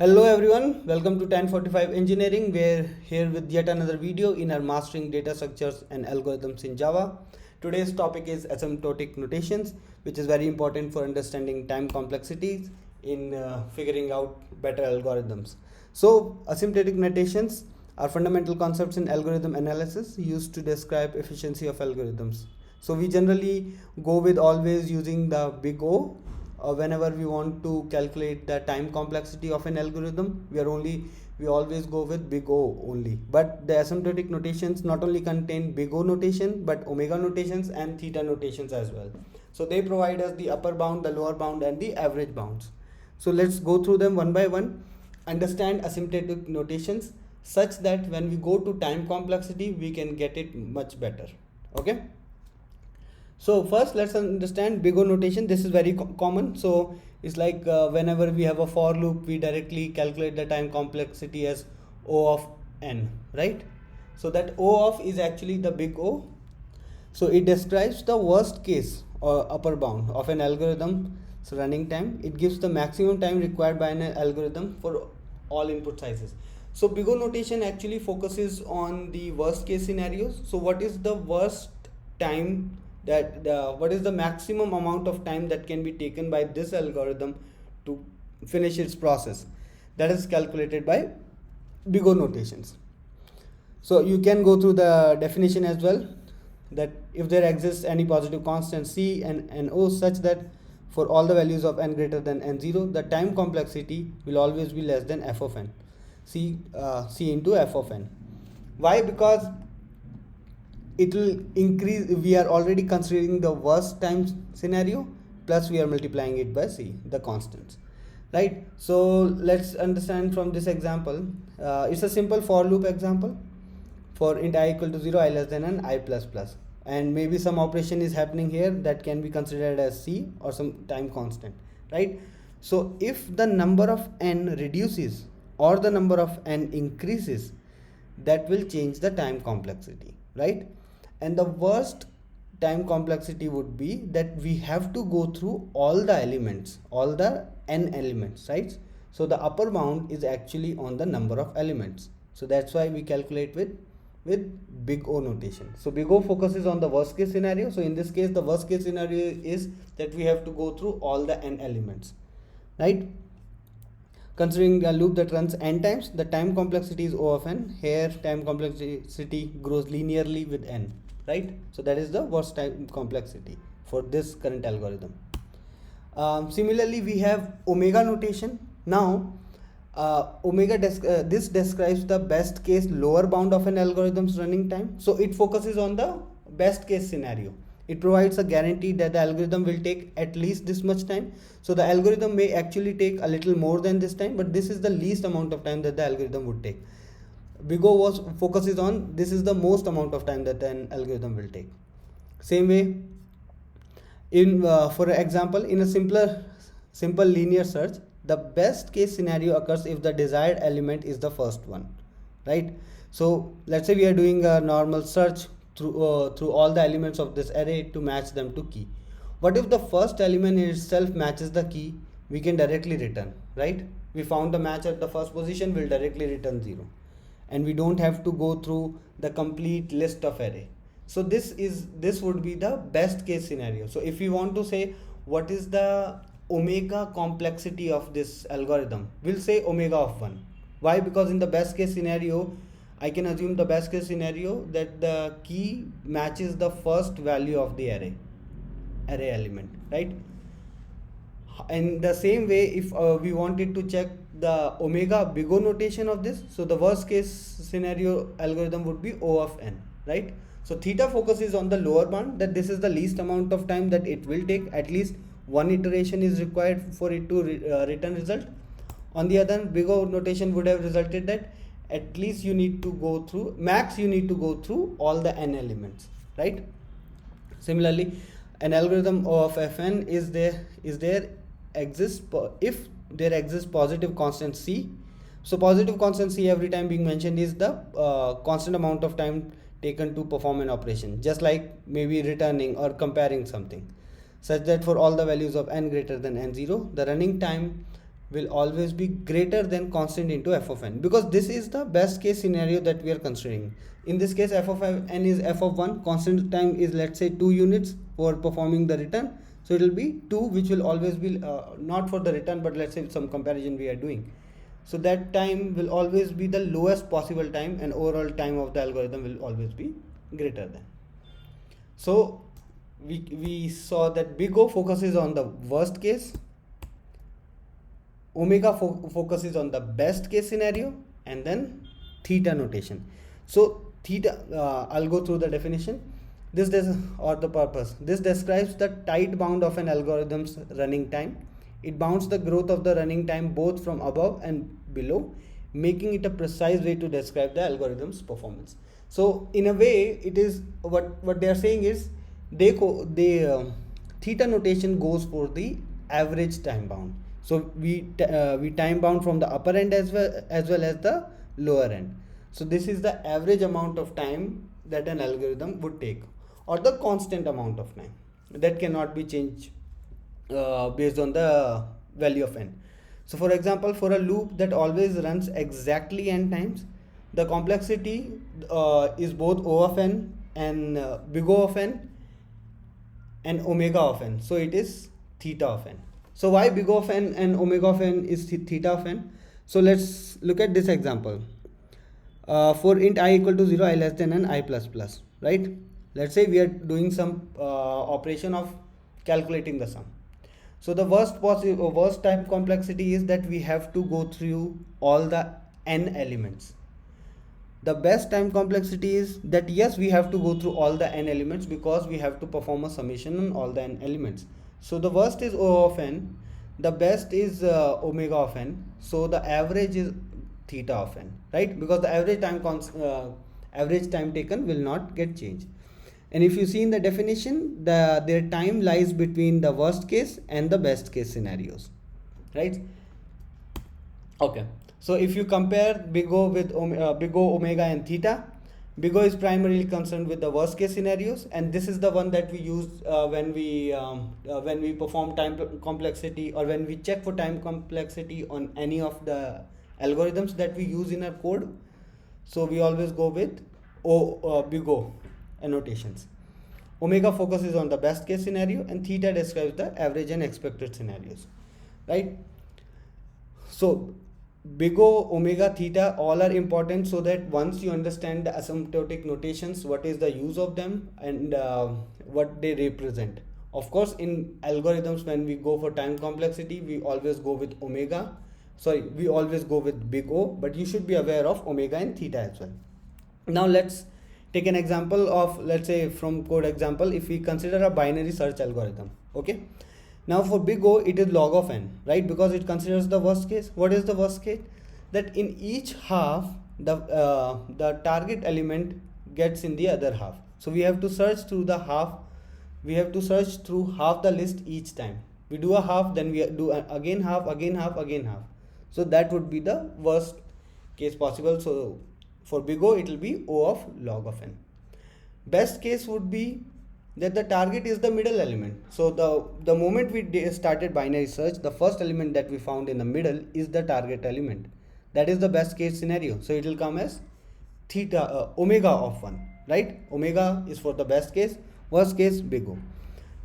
Hello everyone, welcome to Tan45Engineering. We're here with yet another video in our Mastering Data Structures and Algorithms in Java. Today's topic is asymptotic notations, which is very important for understanding time complexities in figuring out better algorithms. So, asymptotic notations are fundamental concepts in algorithm analysis used to describe efficiency of algorithms. So, we generally go with always using the big O whenever we want to calculate the time complexity of an algorithm. We always go with big O only, but the asymptotic notations not only contain big O notation but omega notations and theta notations as well. So they provide us the upper bound, the lower bound, and the average bounds. So let's go through them one by one, understand asymptotic notations such that when we go to time complexity we can get it much better. Okay, so first let's understand big O notation. This is very common. So it's like whenever we have a for loop, we directly calculate the time complexity as O of n, right? So that O of is actually the big O. So it describes the worst case or upper bound of an algorithm's running time. It gives the maximum time required by an algorithm for all input sizes. So big O notation actually focuses on the worst case scenarios. So what is the worst time what is the maximum amount of time that can be taken by this algorithm to finish its process? That is calculated by big O notations. So you can go through the definition as well, that if there exists any positive constant c and O such that for all the values of n greater than n0, the time complexity will always be less than f of n, c into f of n. Why? Because it will increase. We are already considering the worst time scenario, plus we are multiplying it by c, the constants, right? So let's understand from this example. It's a simple for loop example for int I equal to 0, I less than n, I plus plus, and maybe some operation is happening here that can be considered as c or some time constant, right? So if the number of n reduces or the number of n increases, that will change the time complexity, right? And the worst time complexity would be that we have to go through all the elements, all the n elements, right? So the upper bound is actually on the number of elements. So that's why we calculate with big O notation. So big O focuses on the worst case scenario. So in this case, the worst case scenario is that we have to go through all the n elements, right? Considering a loop that runs n times, the time complexity is O of n. Here time complexity grows linearly with n, right? So that is the worst time complexity for this current algorithm. Similarly, we have omega notation. Now this describes the best case lower bound of an algorithm's running time. So it focuses on the best case scenario. It provides a guarantee that the algorithm will take at least this much time. So the algorithm may actually take a little more than this time, but this is the least amount of time that the algorithm would take. Big O focuses on this is the most amount of time that an algorithm will take. Same way, in for example, in a simple linear search, the best case scenario occurs if the desired element is the first one, right? So let's say we are doing a normal search through all the elements of this array to match them to key. What if the first element itself matches the key? We can directly return, right? We found the match at the first position, we'll directly return 0, and we don't have to go through the complete list of array. So this would be the best case scenario. So if we want to say what is the omega complexity of this algorithm, we'll say omega of 1. Why? Because in the best case scenario, I can assume the best case scenario that the key matches the first value of the array element, right? In the same way, if we wanted to check the omega big O notation of this, so the worst case scenario algorithm would be O of n, right? So theta focuses on the lower bound, that this is the least amount of time that it will take. At least one iteration is required for it to return result. On the other hand, big O notation would have resulted that at least you need to go through all the n elements, right? Similarly, an algorithm of fn if there exists positive constant c. So positive constant c every time being mentioned is the constant amount of time taken to perform an operation, just like maybe returning or comparing something, such that for all the values of n greater than n0, the running time will always be greater than constant into f of n, because this is the best case scenario that we are considering. In this case, f of n is f of 1, constant time is, let's say, 2 units for performing the return. So it will be 2, which will always be not for the return, but let's say some comparison we are doing. So that time will always be the lowest possible time, and overall time of the algorithm will always be greater than. So we saw that big O focuses on the worst case, omega focuses on the best case scenario, and then theta notation. So theta, I'll go through the definition. This or the purpose. This describes the tight bound of an algorithm's running time. It bounds the growth of the running time both from above and below, making it a precise way to describe the algorithm's performance. So in a way, it is what they are saying is theta notation goes for the average time bound. So we time bound from the upper end as well as the lower end. So this is the average amount of time that an algorithm would take, or the constant amount of time that cannot be changed based on the value of n. So for example, for a loop that always runs exactly n times, the complexity is both O of n and big O of n and omega of n. So it is theta of n. So why big O of n and omega of n is theta of n? So let's look at this example. For int I equal to 0, I less than n, I plus plus, right? Let's say we are doing some operation of calculating the sum. So the worst time complexity is that we have to go through all the n elements. The best time complexity is that yes, we have to go through all the n elements because we have to perform a summation on all the n elements. So the worst is O of n, the best is omega of n, so the average is theta of n, right? Because the average time taken will not get changed. And if you see in the definition, their time lies between the worst case and the best case scenarios, right? Okay, so if you compare big O with big O, omega and theta, big O is primarily concerned with the worst case scenarios, and this is the one that we use when we perform time complexity, or when we check for time complexity on any of the algorithms that we use in our code. So we always go with big O annotations. Omega focuses on the best case scenario, and theta describes the average and expected scenarios, right? So big O, omega, theta all are important, so that once you understand the asymptotic notations, what is the use of them and what they represent. Of course, in algorithms, when we go for time complexity, we always go with we always go with big O, but you should be aware of omega and theta as well. Now let's take an example of, let's say from code example, if we consider a binary search algorithm. Okay, now for big O, it is log of n, right? Because it considers the worst case. What is the worst case? That in each half, the target element gets in the other half. So we have to search through the half. We have to search through half the list each time. We do a half, then we do again half, again half, again half. So that would be the worst case possible. So for big O, it will be O of log of n. Best case would be that the target is the middle element. So the moment we started binary search, the first element that we found in the middle is the target element. That is the best case scenario. So it will come as omega of 1, right? Omega is for the best case, worst case big O.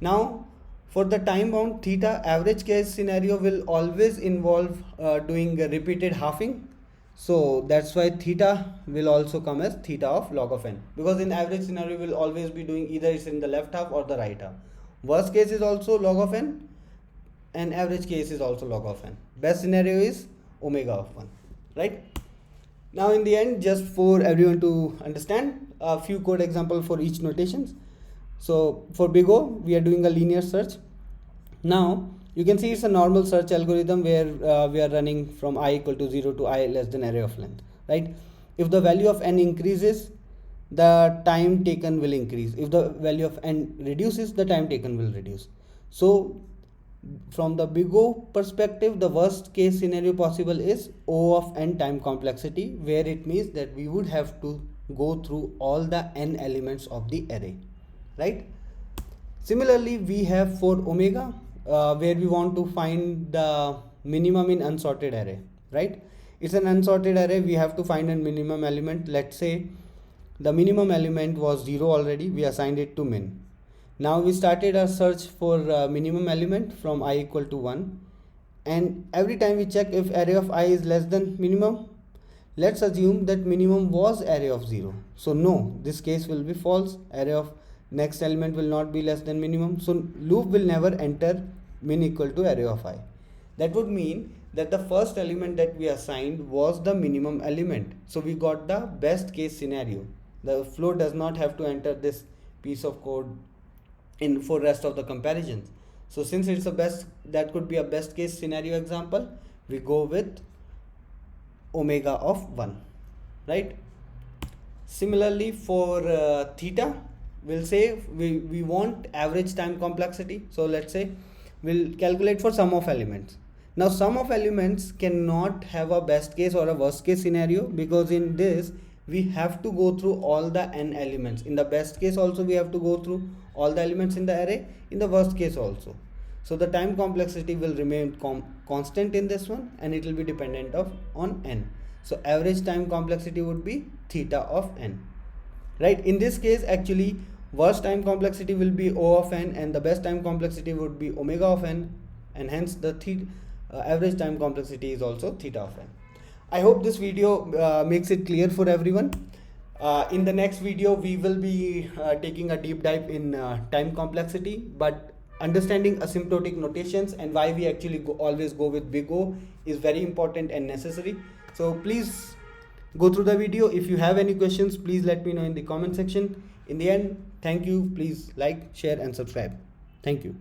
Now for the time bound theta, average case scenario will always involve doing a repeated halving. So that's why theta will also come as theta of log of n, because in average scenario we will always be doing either it's in the left half or the right half. Worst case is also log of n, and average case is also log of n. Best scenario is omega of 1, right? Now in the end, just for everyone to understand, a few code examples for each notations. So for big O, we are doing a linear search. Now you can see it's a normal search algorithm where we are running from I equal to 0 to I less than array of length, right? If the value of n increases, the time taken will increase. If the value of n reduces, the time taken will reduce. So from the big O perspective, the worst case scenario possible is O of n time complexity, where it means that we would have to go through all the n elements of the array, right? Similarly, we have for omega, where we want to find the minimum in unsorted array, right? It's an unsorted array. We have to find a minimum element. Let's say the minimum element was 0 already. We assigned it to min. Now we started our search for minimum element from I equal to 1. And every time we check if array of I is less than minimum, let's assume that minimum was array of 0. So no, this case will be false. Array of next element will not be less than minimum. So loop will never enter min equal to array of I. That would mean that the first element that we assigned was the minimum element. So we got the best case scenario. The flow does not have to enter this piece of code in for rest of the comparisons. So since it's a best, that could be a best case scenario example, we go with omega of 1, right? Similarly for theta, we'll say we want average time complexity. So let's say we'll calculate for sum of elements. Now sum of elements cannot have a best case or a worst case scenario, because in this we have to go through all the n elements. In the best case also we have to go through all the elements in the array, in the worst case also. So the time complexity will remain constant in this one, and it will be dependent on n. So average time complexity would be theta of n, right? In this case actually worst time complexity will be O of n, and the best time complexity would be omega of n, and hence the average time complexity is also theta of n. I hope this video makes it clear for everyone. In the next video we will be taking a deep dive in time complexity, but understanding asymptotic notations and why we actually always go with big O is very important and necessary. So please go through the video. If you have any questions, please let me know in the comment section. In the end, thank you. Please like, share and subscribe. Thank you.